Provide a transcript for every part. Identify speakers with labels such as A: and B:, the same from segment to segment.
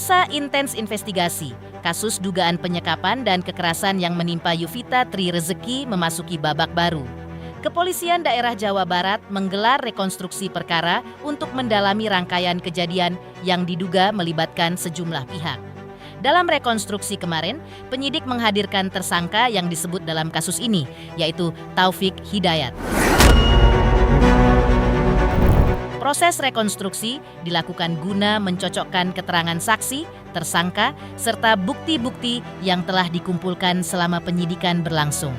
A: Masa intens investigasi, kasus dugaan penyekapan dan kekerasan yang menimpa Yuvita Tri Rezeki memasuki babak baru. Kepolisian daerah Jawa Barat menggelar rekonstruksi perkara untuk mendalami rangkaian kejadian yang diduga melibatkan sejumlah pihak. Dalam rekonstruksi kemarin, penyidik menghadirkan tersangka yang disebut dalam kasus ini, yaitu Taufik Hidayat. Proses rekonstruksi dilakukan guna mencocokkan keterangan saksi, tersangka, serta bukti-bukti yang telah dikumpulkan selama penyidikan berlangsung.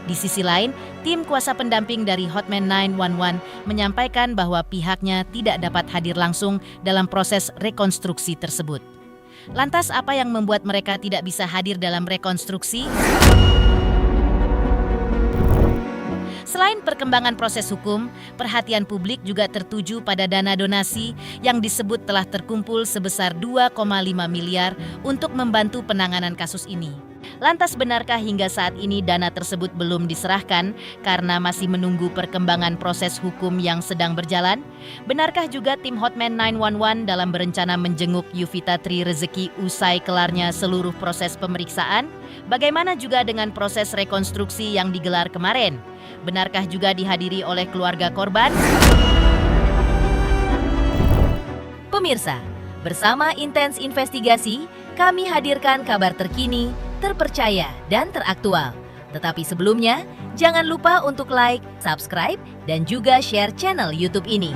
A: Di sisi lain, tim kuasa pendamping dari Hotman 911 menyampaikan bahwa pihaknya tidak dapat hadir langsung dalam proses rekonstruksi tersebut. Lantas apa yang membuat mereka tidak bisa hadir dalam rekonstruksi? Selain perkembangan proses hukum, perhatian publik juga tertuju pada dana donasi yang disebut telah terkumpul sebesar 2,5 miliar untuk membantu penanganan kasus ini. Lantas benarkah hingga saat ini dana tersebut belum diserahkan karena masih menunggu perkembangan proses hukum yang sedang berjalan? Benarkah juga tim Hotman 911 dalam berencana menjenguk Yuvita Tri Rezeki usai kelarnya seluruh proses pemeriksaan? Bagaimana juga dengan proses rekonstruksi yang digelar kemarin? Benarkah juga dihadiri oleh keluarga korban? Pemirsa, bersama Intens Investigasi, kami hadirkan kabar terkini, terpercaya, dan teraktual. Tetapi sebelumnya, jangan lupa untuk like, subscribe, dan juga share channel YouTube ini.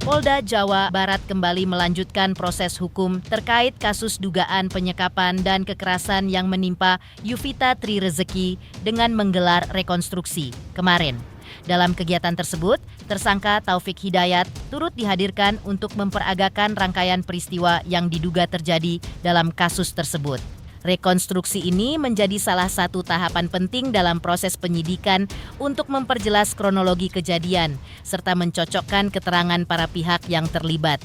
A: Polda Jawa Barat kembali melanjutkan proses hukum terkait kasus dugaan penyekapan dan kekerasan yang menimpa Yuvita Tri Rezeki dengan menggelar rekonstruksi kemarin. Dalam kegiatan tersebut, tersangka Taufik Hidayat turut dihadirkan untuk memperagakan rangkaian peristiwa yang diduga terjadi dalam kasus tersebut. Rekonstruksi ini menjadi salah satu tahapan penting dalam proses penyidikan untuk memperjelas kronologi kejadian serta mencocokkan keterangan para pihak yang terlibat.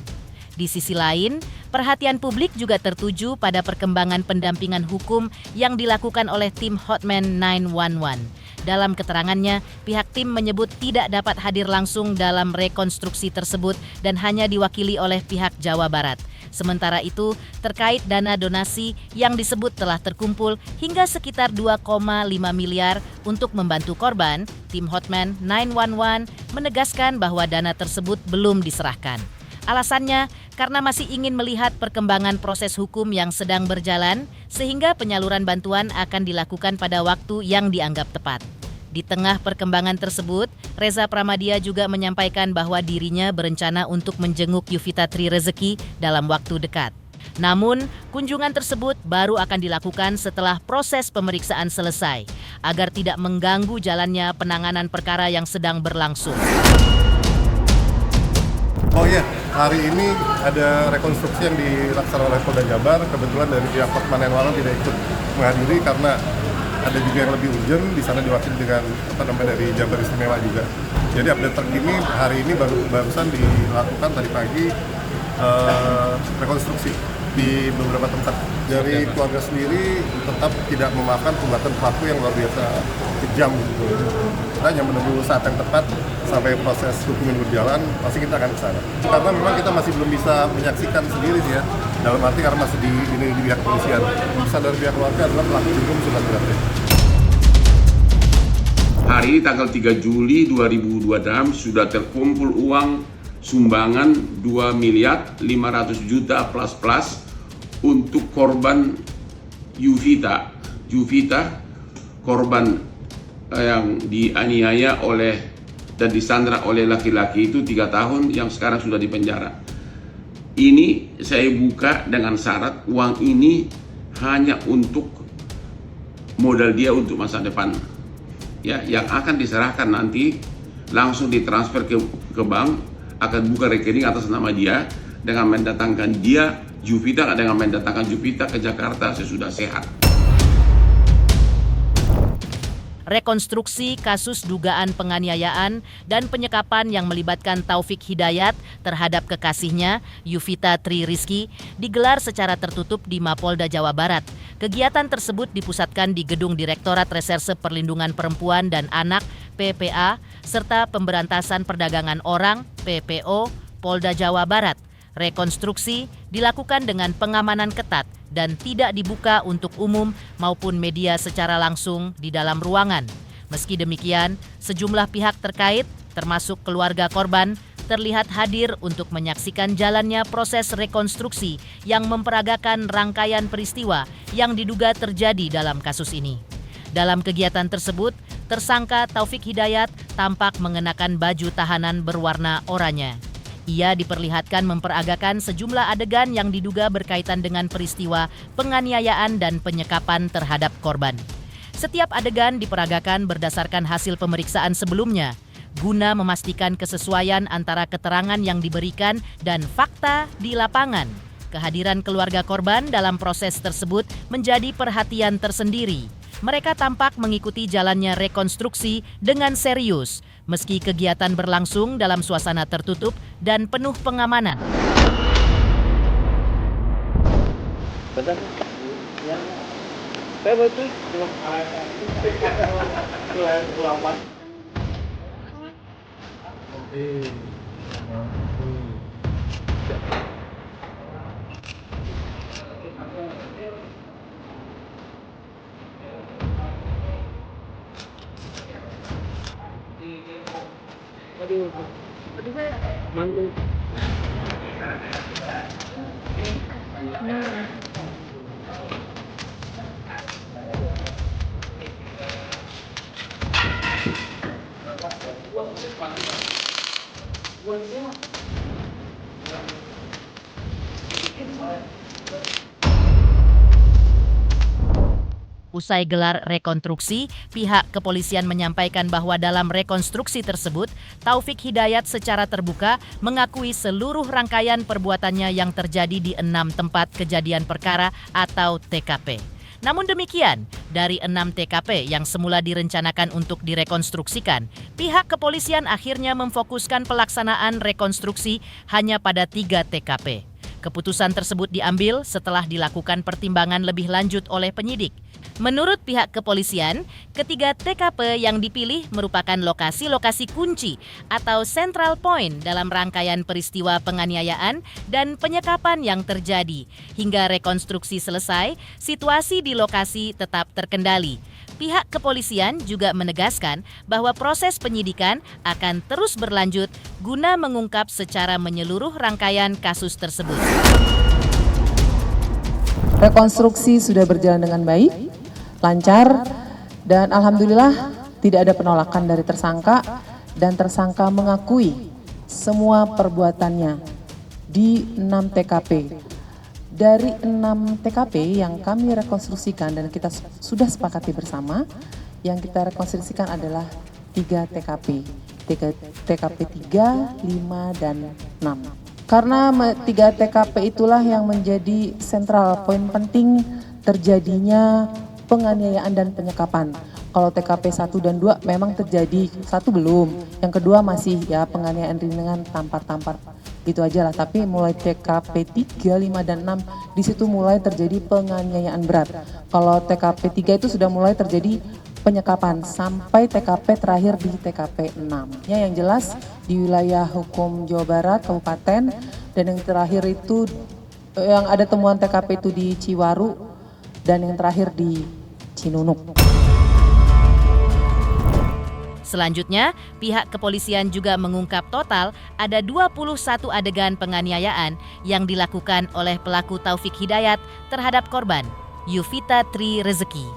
A: Di sisi lain, perhatian publik juga tertuju pada perkembangan pendampingan hukum yang dilakukan oleh tim Hotman 911. Dalam keterangannya, pihak tim menyebut tidak dapat hadir langsung dalam rekonstruksi tersebut dan hanya diwakili oleh pihak Jawa Barat. Sementara itu, terkait dana donasi yang disebut telah terkumpul hingga sekitar 2,5 miliar untuk membantu korban, tim Hotman 911 menegaskan bahwa dana tersebut belum diserahkan. Alasannya, karena masih ingin melihat perkembangan proses hukum yang sedang berjalan, sehingga penyaluran bantuan akan dilakukan pada waktu yang dianggap tepat. Di tengah perkembangan tersebut, Reza Pramadia juga menyampaikan bahwa dirinya berencana untuk menjenguk Yuvita Tri Rezeki dalam waktu dekat. Namun, kunjungan tersebut baru akan dilakukan setelah proses pemeriksaan selesai, agar tidak mengganggu jalannya penanganan perkara yang sedang berlangsung.
B: Oh iya, hari ini ada rekonstruksi yang dilaksanakan oleh Polda Jabar. Kebetulan dari pihak Hotman 911 tidak ikut menghadiri karena ada juga yang lebih urgent, di sana diwakili dengan dari Jabar Istimewa juga. Jadi update terkini hari ini barusan dilakukan tadi pagi rekonstruksi di beberapa tempat. Dari keluarga sendiri tetap tidak memaafkan perbuatan pelaku yang luar biasa kejam gitu. Kita hanya menunggu saat yang tepat sampai proses hukum ini berjalan, pasti kita akan ke sana. Karena memang kita masih belum bisa menyaksikan sendiri sih ya, dalam arti karena masih di pihak polisian. Bisa dari pihak keluarga adalah pelaku hukum sudah berarti.
C: Hari ini tanggal 3 Juli 2026 sudah terkumpul uang sumbangan 2 miliar 500 juta plus untuk korban Yuvita korban yang dianiaya oleh dan disandra oleh laki-laki itu 3 tahun yang sekarang sudah di penjara. Ini saya buka dengan syarat uang ini hanya untuk modal dia untuk masa depan. Ya, yang akan diserahkan nanti langsung ditransfer ke bank, akan buka rekening atas nama dia dengan mendatangkan dia Yuvita dengan mendatangkan Yuvita ke Jakarta sesudah sehat.
A: rekonstruksi kasus dugaan penganiayaan dan penyekapan yang melibatkan Taufik Hidayat terhadap kekasihnya, Yuvita Tri Rizky, digelar secara tertutup di Mapolda Jawa Barat. Kegiatan tersebut dipusatkan di Gedung Direktorat Reserse Perlindungan Perempuan dan Anak (PPA) serta Pemberantasan Perdagangan Orang Polda Jawa Barat. Rekonstruksi dilakukan dengan pengamanan ketat dan tidak dibuka untuk umum maupun media secara langsung di dalam ruangan. Meski demikian, sejumlah pihak terkait, termasuk keluarga korban, terlihat hadir untuk menyaksikan jalannya proses rekonstruksi yang memperagakan rangkaian peristiwa yang diduga terjadi dalam kasus ini. Dalam kegiatan tersebut, tersangka Taufik Hidayat tampak mengenakan baju tahanan berwarna oranye. Ia diperlihatkan memperagakan sejumlah adegan yang diduga berkaitan dengan peristiwa penganiayaan dan penyekapan terhadap korban. Setiap adegan diperagakan berdasarkan hasil pemeriksaan sebelumnya, guna memastikan kesesuaian antara keterangan yang diberikan dan fakta di lapangan. Kehadiran keluarga korban dalam proses tersebut menjadi perhatian tersendiri. Mereka tampak mengikuti jalannya rekonstruksi dengan serius, meski kegiatan berlangsung dalam suasana tertutup dan penuh pengamanan. Usai gelar rekonstruksi, pihak kepolisian menyampaikan bahwa dalam rekonstruksi tersebut, Taufik Hidayat secara terbuka mengakui seluruh rangkaian perbuatannya yang terjadi di 6 tempat kejadian perkara atau TKP. Namun demikian, dari 6 TKP yang semula direncanakan untuk direkonstruksikan, pihak kepolisian akhirnya memfokuskan pelaksanaan rekonstruksi hanya pada 3 TKP. Keputusan tersebut diambil setelah dilakukan pertimbangan lebih lanjut oleh penyidik. Menurut pihak kepolisian, ketiga TKP yang dipilih merupakan lokasi-lokasi kunci atau central point dalam rangkaian peristiwa penganiayaan dan penyekapan yang terjadi. Hingga rekonstruksi selesai, situasi di lokasi tetap terkendali. Pihak kepolisian juga menegaskan bahwa proses penyidikan akan terus berlanjut guna mengungkap secara menyeluruh rangkaian kasus tersebut.
D: Rekonstruksi sudah berjalan dengan baik, lancar, dan alhamdulillah tidak ada penolakan dari tersangka dan tersangka mengakui semua perbuatannya di 6 TKP. Dari 6 TKP yang kami rekonstruksikan dan kita sudah sepakati bersama, yang kita rekonstruksikan adalah 3 TKP. TKP 3, 5, dan 6. Karena 3 TKP itulah yang menjadi sentral poin penting terjadinya penganiayaan dan penyekapan. Kalau TKP 1 dan 2 memang terjadi, 1 belum, yang kedua masih ya penganiayaan ringan tampar-tampar. Gitu aja lah, tapi mulai TKP 3, 5, dan 6 di situ mulai terjadi penganiayaan berat. Kalau TKP 3 itu sudah mulai terjadi penyekapan sampai TKP terakhir di TKP 6. Ya, yang jelas di wilayah hukum Jawa Barat, Kabupaten, dan yang terakhir itu yang ada temuan TKP itu di Ciwaru dan yang terakhir di Cinunuk.
A: Selanjutnya, pihak kepolisian juga mengungkap total ada 21 adegan penganiayaan yang dilakukan oleh pelaku Taufik Hidayat terhadap korban, Yuvita Tri Rizky.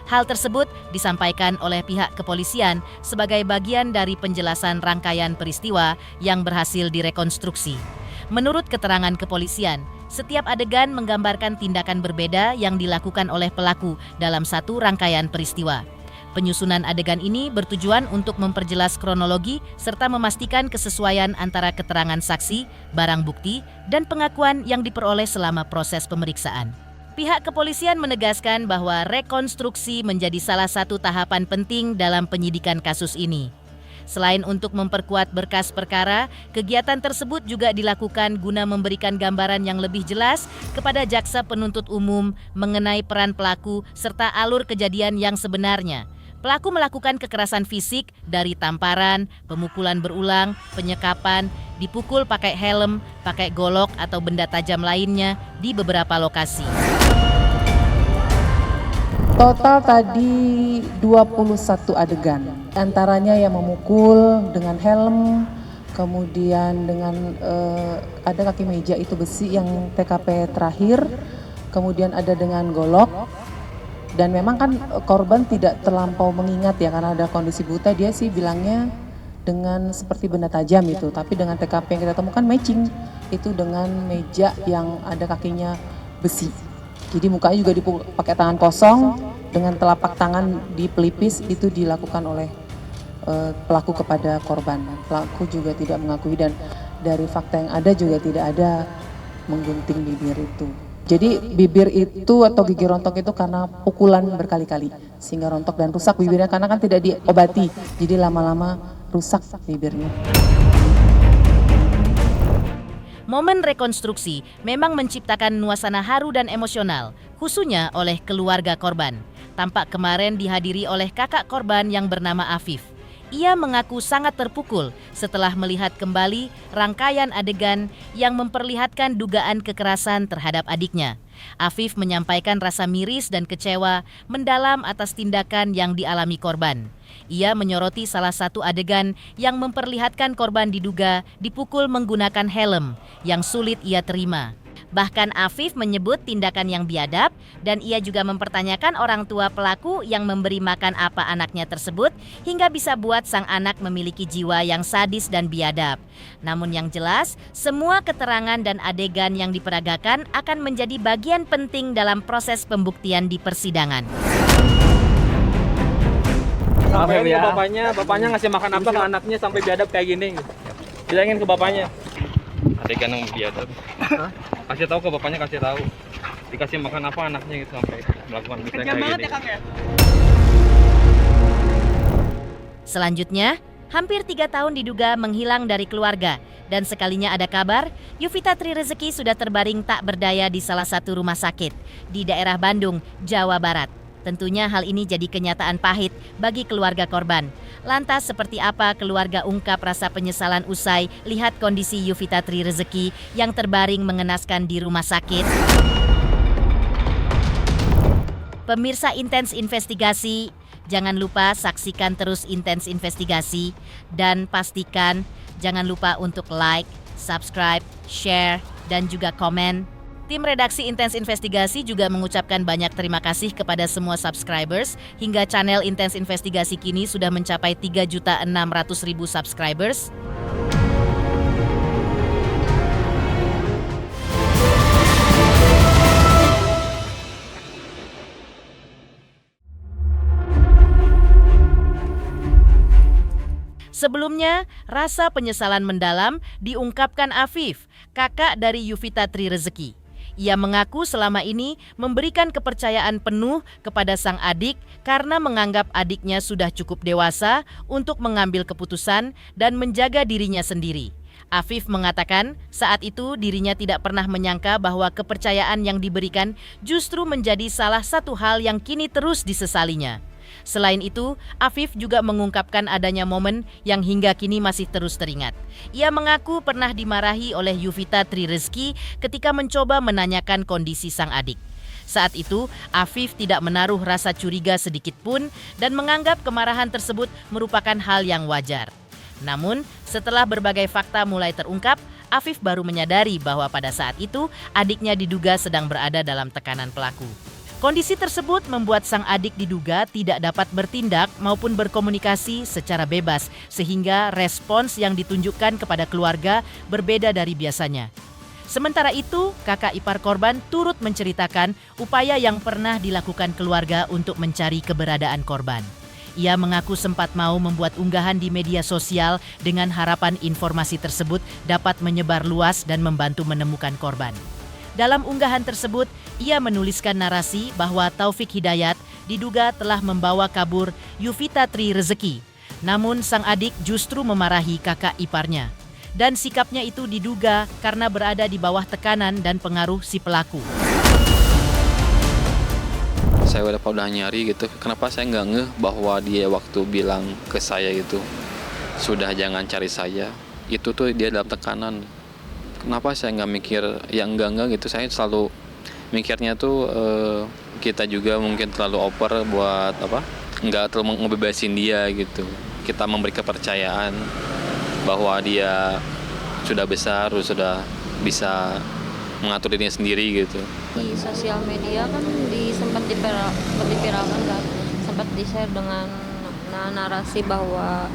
A: Hal tersebut disampaikan oleh pihak kepolisian sebagai bagian dari penjelasan rangkaian peristiwa yang berhasil direkonstruksi. Menurut keterangan kepolisian, setiap adegan menggambarkan tindakan berbeda yang dilakukan oleh pelaku dalam satu rangkaian peristiwa. Penyusunan adegan ini bertujuan untuk memperjelas kronologi serta memastikan kesesuaian antara keterangan saksi, barang bukti, dan pengakuan yang diperoleh selama proses pemeriksaan. Pihak kepolisian menegaskan bahwa rekonstruksi menjadi salah satu tahapan penting dalam penyidikan kasus ini. Selain untuk memperkuat berkas perkara, kegiatan tersebut juga dilakukan guna memberikan gambaran yang lebih jelas kepada jaksa penuntut umum mengenai peran pelaku serta alur kejadian yang sebenarnya. Pelaku melakukan kekerasan fisik dari tamparan, pemukulan berulang, penyekapan, dipukul pakai helm, pakai golok atau benda tajam lainnya di beberapa lokasi.
D: Total tadi 21 adegan, antaranya yang memukul dengan helm, kemudian dengan ada kaki meja itu besi yang TKP terakhir, kemudian ada dengan golok. Dan memang kan korban tidak terlampau mengingat ya karena ada kondisi buta, dia sih bilangnya dengan seperti benda tajam itu, tapi dengan TKP yang kita temukan matching itu dengan meja yang ada kakinya besi. Jadi mukanya juga pakai tangan kosong dengan telapak tangan di pelipis, itu dilakukan oleh pelaku kepada korban. Pelaku juga tidak mengakui dan dari fakta yang ada juga tidak ada menggunting bibir itu. Jadi bibir itu atau gigi rontok itu karena pukulan berkali-kali sehingga rontok dan rusak bibirnya karena kan tidak diobati, jadi lama-lama rusak bibirnya.
A: Momen rekonstruksi memang menciptakan nuansa haru dan emosional, khususnya oleh keluarga korban. Tampak kemarin dihadiri oleh kakak korban yang bernama Afif. Ia mengaku sangat terpukul setelah melihat kembali rangkaian adegan yang memperlihatkan dugaan kekerasan terhadap adiknya. Afif menyampaikan rasa miris dan kecewa mendalam atas tindakan yang dialami korban. Ia menyoroti salah satu adegan yang memperlihatkan korban diduga dipukul menggunakan helm yang sulit ia terima. Bahkan Afif menyebut tindakan yang biadab dan ia juga mempertanyakan orang tua pelaku yang memberi makan apa anaknya tersebut hingga bisa buat sang anak memiliki jiwa yang sadis dan biadab. Namun yang jelas, semua keterangan dan adegan yang diperagakan akan menjadi bagian penting dalam proses pembuktian di persidangan.
E: Sampai ke bapaknya ngasih makan apa ke anaknya sampai biadab kayak gini. Bilangin ke bapaknya. Adegan yang biadab. Kasih tahu ke bapaknya, kasih tahu. Dikasih makan apa anaknya gitu sampai melakukan misalnya kayak gini. Ya,
A: selanjutnya, hampir 3 tahun diduga menghilang dari keluarga dan sekalinya ada kabar, Yuvita Tri Rezeki sudah terbaring tak berdaya di salah satu rumah sakit di daerah Bandung, Jawa Barat. Tentunya hal ini jadi kenyataan pahit bagi keluarga korban. Lantas seperti apa keluarga ungkap rasa penyesalan usai lihat kondisi Yuvita Tri Rezeki yang terbaring mengenaskan di rumah sakit? Pemirsa Intens Investigasi, jangan lupa saksikan terus Intens Investigasi dan pastikan jangan lupa untuk like, subscribe, share, dan juga komen. Tim redaksi Intens Investigasi juga mengucapkan banyak terima kasih kepada semua subscribers hingga channel Intens Investigasi kini sudah mencapai 3.600.000 subscribers. Sebelumnya, rasa penyesalan mendalam diungkapkan Afif, kakak dari Yuvita Tri Rezeki. Ia mengaku selama ini memberikan kepercayaan penuh kepada sang adik karena menganggap adiknya sudah cukup dewasa untuk mengambil keputusan dan menjaga dirinya sendiri. Afif mengatakan saat itu dirinya tidak pernah menyangka bahwa kepercayaan yang diberikan justru menjadi salah satu hal yang kini terus disesalinya. Selain itu, Afif juga mengungkapkan adanya momen yang hingga kini masih terus teringat. Ia mengaku pernah dimarahi oleh Yuvita Tri Rezeki ketika mencoba menanyakan kondisi sang adik. Saat itu, Afif tidak menaruh rasa curiga sedikit pun dan menganggap kemarahan tersebut merupakan hal yang wajar. Namun, setelah berbagai fakta mulai terungkap, Afif baru menyadari bahwa pada saat itu adiknya diduga sedang berada dalam tekanan pelaku. Kondisi tersebut membuat sang adik diduga tidak dapat bertindak maupun berkomunikasi secara bebas, sehingga respons yang ditunjukkan kepada keluarga berbeda dari biasanya. Sementara itu, kakak ipar korban turut menceritakan upaya yang pernah dilakukan keluarga untuk mencari keberadaan korban. Ia mengaku sempat mau membuat unggahan di media sosial dengan harapan informasi tersebut dapat menyebar luas dan membantu menemukan korban. Dalam unggahan tersebut, ia menuliskan narasi bahwa Taufik Hidayat diduga telah membawa kabur Yuvita Tri Rezeki. Namun sang adik justru memarahi kakak iparnya. Dan sikapnya itu diduga karena berada di bawah tekanan dan pengaruh si pelaku.
F: Saya udah nyari gitu, kenapa saya nggak ngeh bahwa dia waktu bilang ke saya itu, sudah jangan cari saya, itu tuh dia dalam tekanan. Kenapa saya nggak mikir yang enggak gitu, saya selalu mikirnya tuh kita juga mungkin terlalu over buat nggak terlalu ngebebasin dia gitu. Kita memberi kepercayaan bahwa dia sudah besar, sudah bisa mengatur dirinya sendiri gitu.
G: Di sosial media kan sempat diviralkan kan, sempat di-share dengan narasi bahwa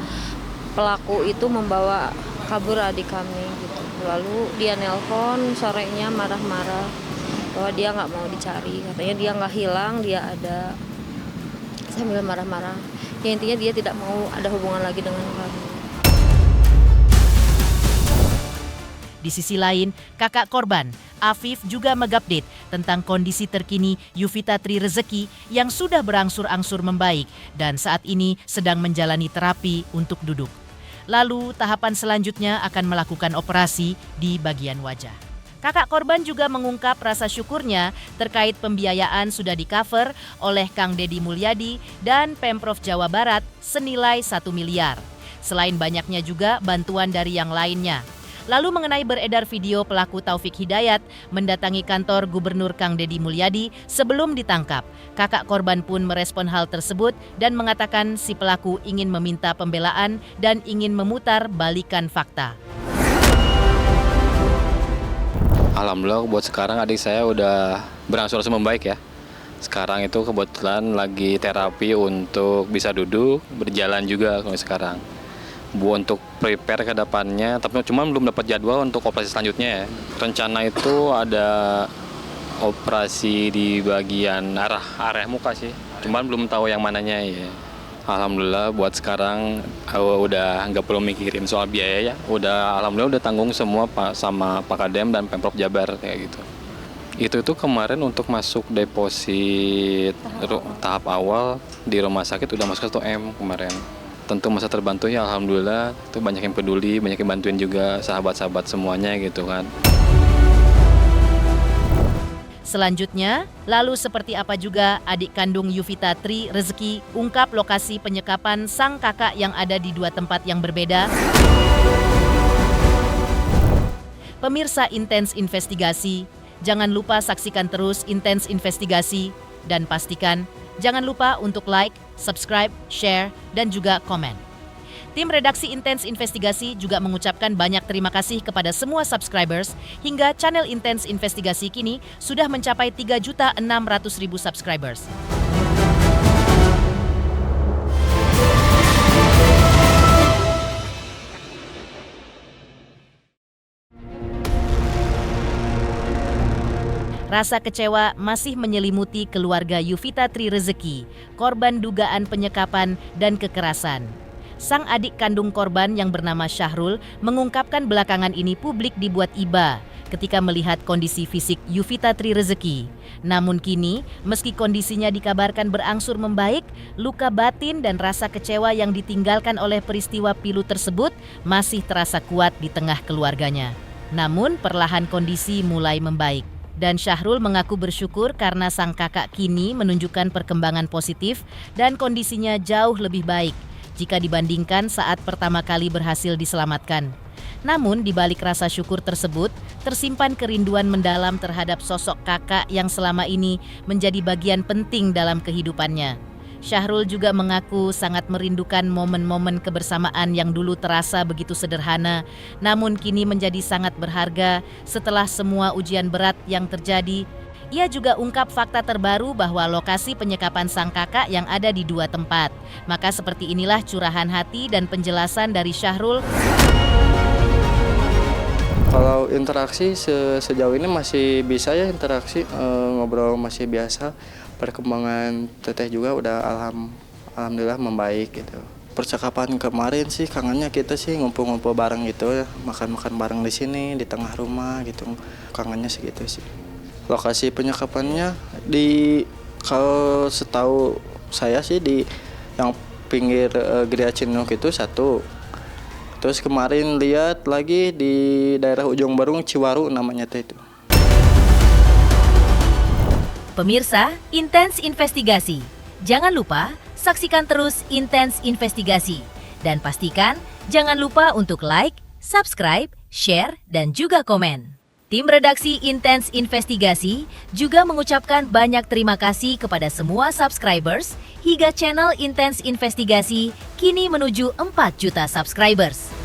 G: pelaku itu membawa kabur adik kami gitu. Lalu dia nelpon sorenya marah-marah bahwa dia nggak mau dicari, katanya dia nggak hilang, dia ada, sambil marah-marah. Ya intinya dia tidak mau ada hubungan lagi dengan kami.
A: Di sisi lain, kakak korban, Afif juga mengupdate tentang kondisi terkini Yuvita Tri Rezeki yang sudah berangsur-angsur membaik dan saat ini sedang menjalani terapi untuk duduk. Lalu tahapan selanjutnya akan melakukan operasi di bagian wajah. Kakak korban juga mengungkap rasa syukurnya terkait pembiayaan sudah di-cover oleh Kang Deddy Mulyadi dan Pemprov Jawa Barat senilai 1 miliar. Selain banyaknya juga bantuan dari yang lainnya. Lalu mengenai beredar video pelaku Taufik Hidayat mendatangi kantor Gubernur Kang Deddy Mulyadi sebelum ditangkap. Kakak korban pun merespon hal tersebut dan mengatakan si pelaku ingin meminta pembelaan dan ingin memutar balikan fakta.
F: Alhamdulillah buat sekarang adik saya udah berangsur-angsur membaik ya. Sekarang itu kebetulan lagi terapi untuk bisa duduk, berjalan juga kalau sekarang. Untuk prepare ke depannya, tapi cuma belum dapat jadwal untuk operasi selanjutnya ya. Rencana itu ada operasi di bagian area muka sih, cuman belum tahu yang mananya ya. Alhamdulillah buat sekarang udah nggak perlu mikirin soal biaya ya. Alhamdulillah udah tanggung semua sama Pak Kadem dan Pemprov Jabar kayak gitu. Itu kemarin untuk masuk deposit tahap awal di rumah sakit udah masuk 1 M kemarin. Tentu masa terbantu ya, alhamdulillah itu banyak yang peduli, banyak yang bantuin juga sahabat-sahabat semuanya gitu kan.
A: Selanjutnya, lalu seperti apa juga adik kandung Yuvita Tri Rezeki ungkap lokasi penyekapan sang kakak yang ada di 2 tempat yang berbeda? Pemirsa Intens Investigasi, jangan lupa saksikan terus Intens Investigasi dan pastikan jangan lupa untuk like, subscribe, share, dan juga komen. Tim redaksi Intens Investigasi juga mengucapkan banyak terima kasih kepada semua subscribers hingga channel Intens Investigasi kini sudah mencapai 3.600.000 subscribers. Rasa kecewa masih menyelimuti keluarga Yuvita Tri Rezeki, korban dugaan penyekapan dan kekerasan. Sang adik kandung korban yang bernama Syahrul mengungkapkan belakangan ini publik dibuat iba ketika melihat kondisi fisik Yuvita Tri Rezeki. Namun kini, meski kondisinya dikabarkan berangsur membaik, luka batin dan rasa kecewa yang ditinggalkan oleh peristiwa pilu tersebut masih terasa kuat di tengah keluarganya. Namun perlahan kondisi mulai membaik. Dan Syahrul mengaku bersyukur karena sang kakak kini menunjukkan perkembangan positif dan kondisinya jauh lebih baik jika dibandingkan saat pertama kali berhasil diselamatkan. Namun di balik rasa syukur tersebut, tersimpan kerinduan mendalam terhadap sosok kakak yang selama ini menjadi bagian penting dalam kehidupannya. Syahrul juga mengaku sangat merindukan momen-momen kebersamaan yang dulu terasa begitu sederhana, namun kini menjadi sangat berharga setelah semua ujian berat yang terjadi. Ia juga ungkap fakta terbaru bahwa lokasi penyekapan sang kakak yang ada di 2 tempat. Maka seperti inilah curahan hati dan penjelasan dari Syahrul.
H: Kalau interaksi sejauh ini masih bisa ya, interaksi ngobrol masih biasa. Perkembangan teteh juga udah alhamdulillah membaik gitu. Percakapan kemarin sih kangennya kita sih ngumpul-ngumpul bareng gitu ya, makan-makan bareng di sini di tengah rumah gitu. Kangennya segitu sih. Lokasi penyekapannya kalau setahu saya sih di yang pinggir Gereja Cinuk itu satu. Terus kemarin lihat lagi di daerah Ujung Barung Ciwaru namanya itu.
A: Pemirsa, Intens Investigasi. Jangan lupa saksikan terus Intens Investigasi. Dan pastikan jangan lupa untuk like, subscribe, share, dan juga komen. Tim redaksi Intens Investigasi juga mengucapkan banyak terima kasih kepada semua subscribers hingga channel Intens Investigasi kini menuju 4 juta subscribers.